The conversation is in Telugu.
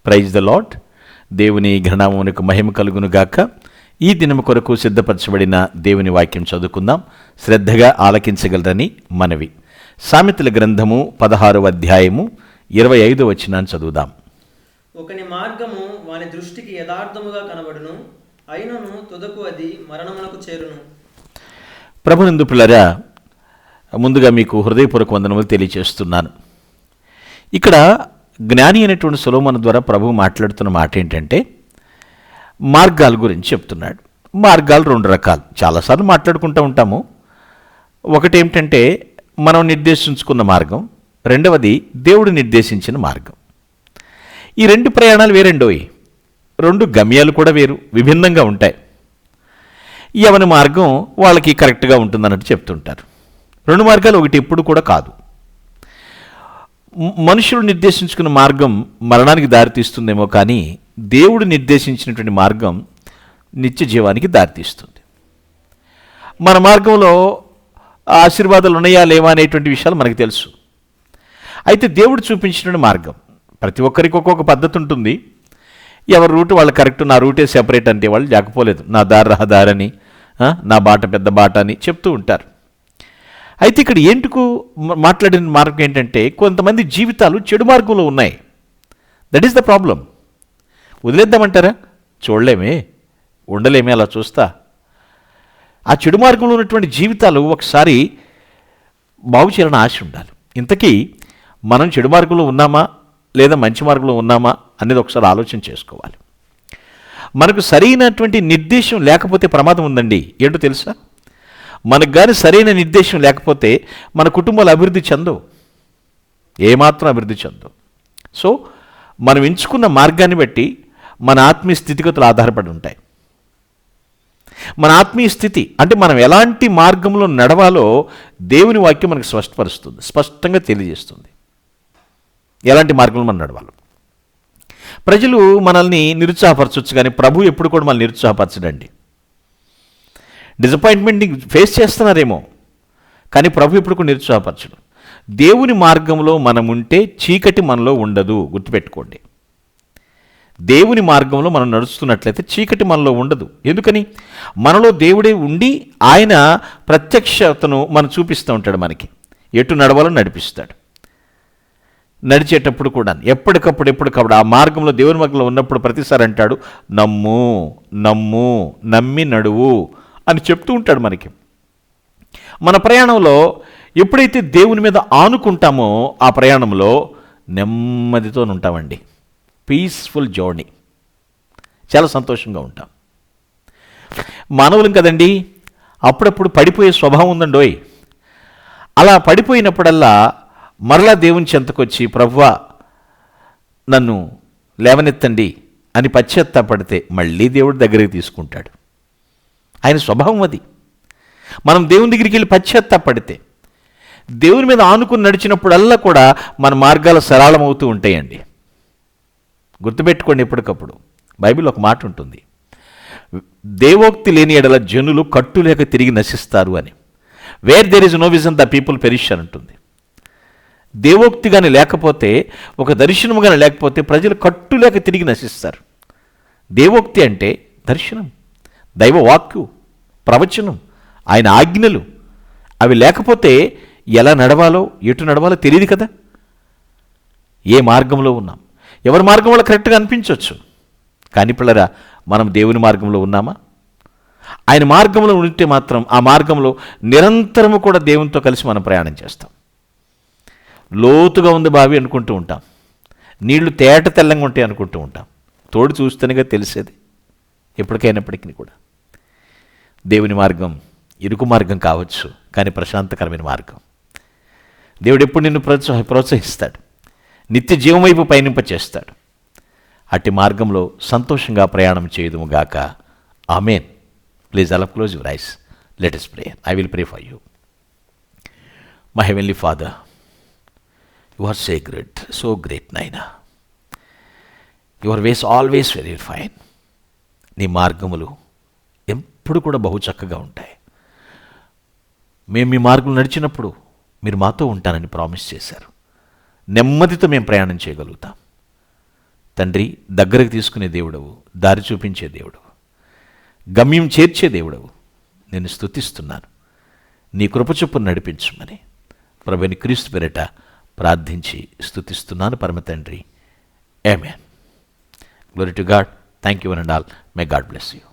Praise the lord. దేవుని ఘననామమునకు మహిమ కలుగును గాక. ఈ దినము కొరకు సిద్ధపరచబడిన దేవుని వాక్యం చదువుకుందాం. శ్రద్ధగా ఆలకించగలరని మనవి. సామెతల గ్రంథము 16వ అధ్యాయము 25వ వచనాన్ని చదువుదాం. ఒకని మార్గము వాని దృష్టికి యథార్థముగా కనబడును, అయినను తుదకు అది మరణమునకు చేరును. ప్రభునందు పిల్లరా, ముందుగా మీకు హృదయపూర్వక వందనములు తెలియచేస్తున్నాను. ఇక్కడ జ్ఞాని అయినటువంటి సొలొమోను ద్వారా ప్రభువు మాట్లాడుతున్న మాట ఏంటంటే, మార్గాల గురించి చెప్తున్నాడు. మార్గాలు రెండు రకాలు, చాలాసార్లు మాట్లాడుకుంటూ ఉంటాము. ఒకటి ఏమిటంటే మనం నిర్దేశించుకున్న మార్గం, రెండవది దేవుడు నిర్దేశించిన మార్గం. ఈ రెండు ప్రయాణాలు వేరండోయి, రెండు గమ్యాలు కూడా వేరు, విభిన్నంగా ఉంటాయి. ఎవరి మార్గం వాళ్ళకి కరెక్ట్గా ఉంటుందన్నట్టు చెప్తుంటారు. రెండు మార్గాలు ఒకటి ఎప్పుడు కూడా కాదు. మనుషులు నిర్దేశించుకున్న మార్గం మరణానికి దారితీస్తుందేమో కానీ దేవుడు నిర్దేశించినటువంటి మార్గం నిత్య జీవానికి దారితీస్తుంది. మన మార్గంలో ఆశీర్వాదాలు ఉన్నాయా లేవా అనేటువంటి విషయాలు మనకు తెలుసు. అయితే దేవుడు చూపించిన మార్గం, ప్రతి ఒక్కరికి ఒక్కొక్క పద్ధతి ఉంటుంది. ఎవరి రూట్ వాళ్ళు కరెక్ట్, నా రూటే సెపరేట్ అంటే వాళ్ళు జాకపోలేదు, నా దారి రహదారని, నా బాట పెద్ద బాట అని చెప్తూ ఉంటారు. అయితే ఇక్కడ ఎందుకు మాట్లాడిన మార్గం ఏంటంటే, కొంతమంది జీవితాలు చెడు మార్గంలో ఉన్నాయి. That is the problem. వదిలేద్దామంటారా? చూడలేమే, ఉండలేమే అలా చూస్తా. ఆ చెడు మార్గంలో ఉన్నటువంటి జీవితాలు ఒకసారి బాగు చేయాలని ఆశ ఉండాలి. ఇంతకీ మనం చెడు మార్గంలో ఉన్నామా లేదా మంచి మార్గంలో ఉన్నామా అనేది ఒకసారి ఆలోచన చేసుకోవాలి. మనకు సరైనటువంటి నిర్దేశం లేకపోతే ప్రమాదం ఉందండి. ఏంటో తెలుసా? మనకు కానీ సరైన నిర్దేశం లేకపోతే మన కుటుంబాలు అభివృద్ధి చెందవు, ఏమాత్రం అభివృద్ధి చెందవు. సో మనం ఎంచుకున్న మార్గాన్ని బట్టి మన ఆత్మీయ స్థితిగతులు ఆధారపడి ఉంటాయి. మన ఆత్మీయ స్థితి అంటే మనం ఎలాంటి మార్గంలో నడవాలో దేవుని వాక్యం మనకు స్పష్టపరుస్తుంది, స్పష్టంగా తెలియజేస్తుంది ఎలాంటి మార్గంలో మనం నడవాలి. ప్రజలు మనల్ని నిరుత్సాహపరచవచ్చు, కానీ ప్రభు ఎప్పుడు కూడా మనల్ని నిరుత్సాహపరచడండి. డిసప్పాయింట్మెంట్ని ఫేస్ చేస్తున్నారేమో, కానీ ప్రభు ఎప్పుడు కూడా నిరుత్సాహపరచడు. దేవుని మార్గంలో మనం ఉంటే చీకటి మనలో ఉండదు, గుర్తుపెట్టుకోండి. దేవుని మార్గంలో మనం నడుస్తున్నట్లయితే చీకటి మనలో ఉండదు. ఎందుకని? మనలో దేవుడే ఉండి ఆయన ప్రత్యక్షతను మనం చూపిస్తూ ఉంటాడు. మనకి ఎటు నడవాలో నడిపిస్తాడు. నడిచేటప్పుడు కూడా ఎప్పటికప్పుడు ఆ మార్గంలో, దేవుని మార్గంలో ఉన్నప్పుడు ప్రతిసారి అంటాడు, నమ్ము నమ్ము, నమ్మి నడువు అని చెప్తూ ఉంటాడు మనకి. మన ప్రయాణంలో ఎప్పుడైతే దేవుని మీద ఆనుకుంటామో ఆ ప్రయాణంలో నెమ్మదితో ఉంటామండి. పీస్ఫుల్ జర్నీ, చాలా సంతోషంగా ఉంటాం. మానవులం కదండి, అప్పుడప్పుడు పడిపోయే స్వభావం ఉందండోయ్. అలా పడిపోయినప్పుడల్లా మరలా దేవుని చెంతకొచ్చి, ప్రభువా నన్ను లేవనెత్తండి అని పశ్చాత్తాపడితే మళ్ళీ దేవుడి దగ్గరికి తీసుకుంటాడు. ఆయన స్వభావం అది. మనం దేవుని దగ్గరికి వెళ్ళి పశ్చాత్తాపడితే, దేవుని మీద ఆనుకుని నడిచినప్పుడల్లా కూడా మన మార్గాలు సరళమవుతూ ఉంటాయండి. గుర్తుపెట్టుకోండి, ఎప్పటికప్పుడు బైబిల్ ఒక మాట ఉంటుంది, దేవోక్తి లేని ఎడల జనులు కట్టులేక తిరిగి నశిస్తారు అని. Where there is no vision the people perish అని ఉంటుంది. దేవోక్తి కానీ లేకపోతే, ఒక దర్శనము కానీ లేకపోతే ప్రజలు కట్టులేక తిరిగి నశిస్తారు. దేవోక్తి అంటే దర్శనం, దైవవాక్కు, ప్రవచనం, ఆయన ఆజ్ఞలు. అవి లేకపోతే ఎలా నడవాలో, ఎటు నడవాలో తెలియదు కదా. ఏ మార్గంలో ఉన్నాం, ఎవరి మార్గం వల్ల కరెక్ట్గా అనిపించవచ్చు, కానీ పిల్లరా మనం దేవుని మార్గంలో ఉన్నామా? ఆయన మార్గంలో ఉంటే మాత్రం ఆ మార్గంలో నిరంతరము కూడా దేవునితో కలిసి మనం ప్రయాణం చేస్తాం. లోతుగా ఉంది బావి అనుకుంటూ ఉంటాం, నీళ్లు తేట తెల్లంగా ఉంటాయి అనుకుంటూ ఉంటాం. తోడు చూస్తేనేగా తెలిసేది. ఎప్పటికైనప్పటికీ కూడా దేవుని మార్గం ఇరుకు మార్గం కావచ్చు, కానీ ప్రశాంతకరమైన మార్గం. దేవుడు ఎప్పుడు నిన్ను ప్రోత్సహిస్తాడు, నిత్య జీవం వైపు పయనింపచేస్తాడు. అట్టి మార్గంలో సంతోషంగా ప్రయాణం చేయదుముగాక. ఆమేన్. ప్లీజ్ అలా close your eyes, let us pray. I will pray for you. My heavenly Father, you are sacred, so great, Naina. Your ways always very fine. నీ మార్గములు ఎప్పుడు కూడా బహు చక్కగా ఉంటాయి. మేము మీ మార్గం నడిచినప్పుడు మీరు మాతో ఉంటానని ప్రామిస్ చేశారు. నెమ్మదితో మేము ప్రయాణం చేయగలుగుతాం. తండ్రి, దగ్గరకు తీసుకునే దేవుడవు, దారి చూపించే దేవుడవు, గమ్యం చేర్చే దేవుడవు. నేను స్తుతిస్తున్నాను. నీ కృపచొప్పున నడిపించమని ప్రభుని క్రీస్తు పేరిట ప్రార్థించి స్తుతిస్తున్నాను పరమ తండ్రి. Amen. Glory to God. Thank you and all. May God bless you.